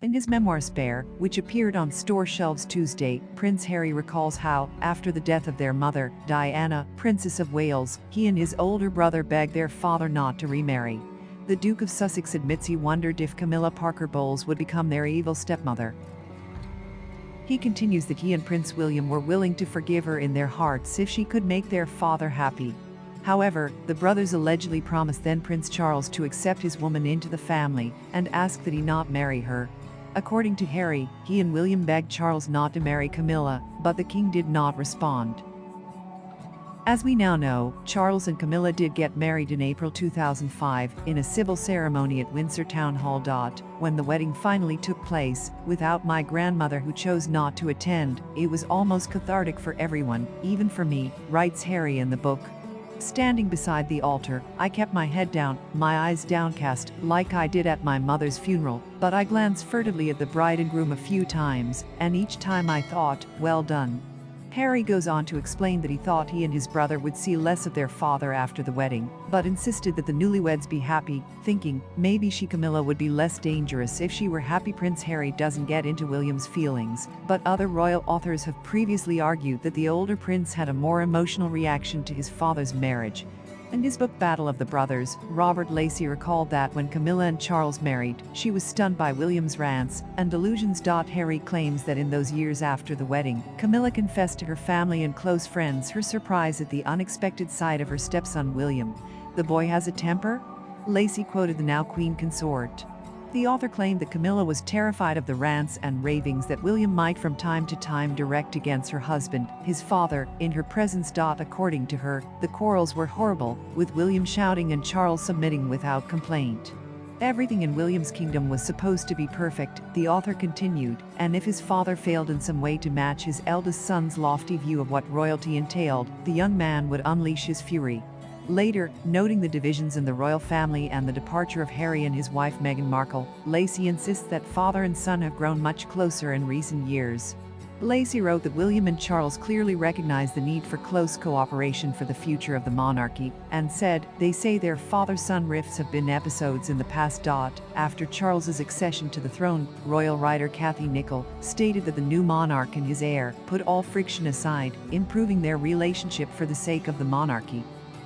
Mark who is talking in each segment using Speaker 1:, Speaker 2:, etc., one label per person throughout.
Speaker 1: In his memoir Spare, which appeared on store shelves Tuesday, Prince Harry recalls how, after the death of their mother, Diana, Princess of Wales, he and his older brother begged their father not to remarry. The Duke of Sussex admits he wondered if Camilla Parker Bowles would become their evil stepmother. He continues that he and Prince William were willing to forgive her in their hearts if she could make their father happy. However, the brothers allegedly promised then Prince Charles to accept his woman into the family and ask that he not marry her. According to Harry, he and William begged Charles not to marry Camilla, but the king did not respond. As we now know, Charles and Camilla did get married in April 2005 in a civil ceremony at Windsor Town Hall. When the wedding finally took place, without my grandmother who chose not to attend, it was almost cathartic for everyone, even for me, writes Harry in the book. Standing beside the altar, I kept my head down, my eyes downcast, like I did at my mother's funeral, but I glanced furtively at the bride and groom a few times, and each time I thought, well done. Harry goes on to explain that he thought he and his brother would see less of their father after the wedding, but insisted that the newlyweds be happy, thinking, maybe Camilla would be less dangerous if she were happy. Prince Harry doesn't get into William's feelings, but other royal authors have previously argued that the older prince had a more emotional reaction to his father's marriage. In his book Battle of the Brothers, Robert Lacey recalled that when Camilla and Charles married, she was stunned by William's rants and delusions. Harry claims that in those years after the wedding, Camilla confessed to her family and close friends her surprise at the unexpected sight of her stepson William. The boy has a temper? Lacey quoted the now Queen consort. The author claimed that Camilla was terrified of the rants and ravings that William might from time to time direct against her husband, his father, in her presence. According to her, the quarrels were horrible, with William shouting and Charles submitting without complaint. Everything in William's kingdom was supposed to be perfect, the author continued, and if his father failed in some way to match his eldest son's lofty view of what royalty entailed, the young man would unleash his fury. Later, noting the divisions in the royal family and the departure of Harry and his wife Meghan Markle, Lacey insists that father and son have grown much closer in recent years. Lacey wrote that William and Charles clearly recognized the need for close cooperation for the future of the monarchy, and said, they say their father-son rifts have been episodes in the past. After Charles's accession to the throne, royal writer Kathy Nicholl stated that the new monarch and his heir put all friction aside, improving their relationship for the sake of the monarchy.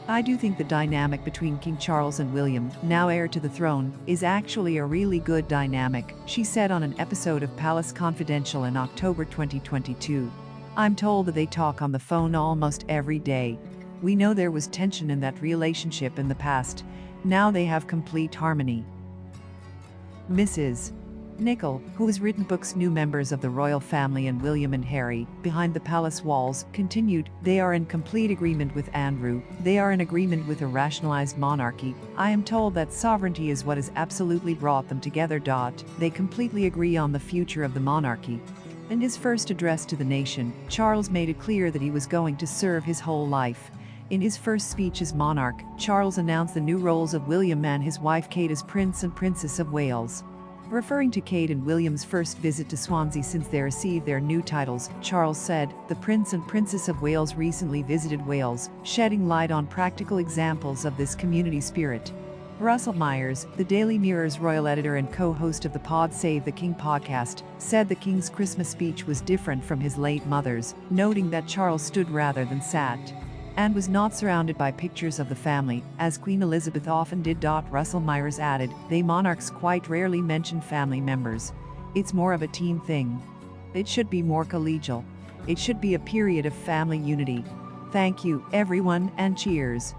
Speaker 1: I do think the dynamic between King Charles and William, now heir to the throne, is actually a really good dynamic, she said on an episode of Palace Confidential in October 2022. I'm told that they talk on the phone almost every day. We know there was tension in that relationship in the past. Now they have complete harmony. Mrs. Nicholl, who has written books New Members of the Royal Family and William and Harry, Behind the Palace Walls, continued, they are in complete agreement with Andrew, they are in agreement with a rationalized monarchy. I am told that sovereignty is what has absolutely brought them together. They completely agree on the future of the monarchy. In his first address to the nation, Charles made it clear that he was going to serve his whole life. In his first speech as monarch, Charles announced the new roles of William and his wife Kate as Prince and Princess of Wales. Referring to Kate and William's first visit to Swansea since they received their new titles, Charles said, the Prince and Princess of Wales recently visited Wales, shedding light on practical examples of this community spirit. Russell Myers, the Daily Mirror's royal editor and co-host of the Pod Save the King podcast, said the King's Christmas speech was different from his late mother's, noting that Charles stood rather than sat, and was not surrounded by pictures of the family, as Queen Elizabeth often did. Russell Myers added, they monarchs quite rarely mention family members. It's more of a team thing. It should be more collegial. It should be a period of family unity. Thank you, everyone, and cheers.